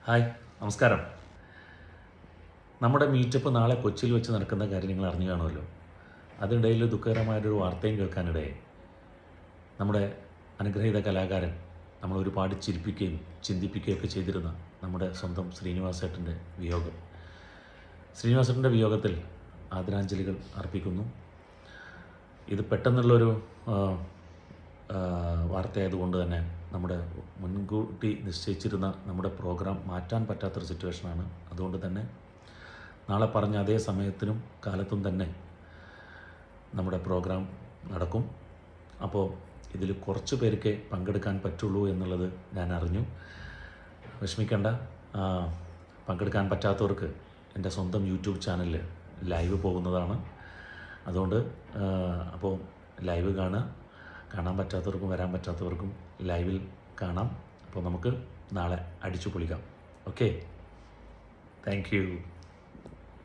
Hi, നമസ്കാരം. നമ്മുടെ meetup നാളെ കൊച്ചിയിൽ വെച്ച് നടക്കുന്ന കാര്യം നിങ്ങൾ അറിഞ്ഞു കാണുമല്ലോ. അതിനിടയിൽ ദുഃഖകരമായൊരു വാർത്തയും കേൾക്കാനിടയായി. നമ്മുടെ അനുഗ്രഹീത കലാകാരൻ നമ്മൾ ഒരുപാട് ചിരിപ്പിക്കുകയും ചിന്തിപ്പിക്കുകയൊക്കെ ചെയ്തിരുന്ന നമ്മുടെ സ്വന്തം ശ്രീനിവാസേട്ടൻ്റെ വിയോഗം. ശ്രീനിവാസേട്ടൻ്റെ വിയോഗത്തിൽ ആദരാഞ്ജലികൾ അർപ്പിക്കുന്നു. ഇത് പെട്ടെന്നുള്ളൊരു വാർത്തയായതുകൊണ്ട് തന്നെ നമ്മുടെ മുൻകൂട്ടി നിശ്ചയിച്ചിരുന്ന നമ്മുടെ പ്രോഗ്രാം മാറ്റാൻ പറ്റാത്തൊരു സിറ്റുവേഷനാണ്. അതുകൊണ്ട് തന്നെ നാളെ പറഞ്ഞ അതേ സമയത്തിനും കാലത്തും തന്നെ നമ്മുടെ പ്രോഗ്രാം നടക്കും. അപ്പോൾ ഇതിൽ കുറച്ച് പേർക്കേ പങ്കെടുക്കാൻ പറ്റുള്ളൂ എന്നുള്ളത് ഞാൻ അറിഞ്ഞു. വിഷമിക്കേണ്ട. പങ്കെടുക്കാൻ പറ്റാത്തവർക്ക് എൻ്റെ സ്വന്തം യൂട്യൂബ് ചാനലിൽ ലൈവ് പോകുന്നതാണ്. അതുകൊണ്ട് അപ്പോൾ ലൈവ് കാണാൻ പറ്റാത്തവർക്കും വരാൻ പറ്റാത്തവർക്കും ലൈവിൽ കാണാം. അപ്പോൾ നമുക്ക് നാളെ അടിച്ചു പൊളിക്കാം. Okay, thank U.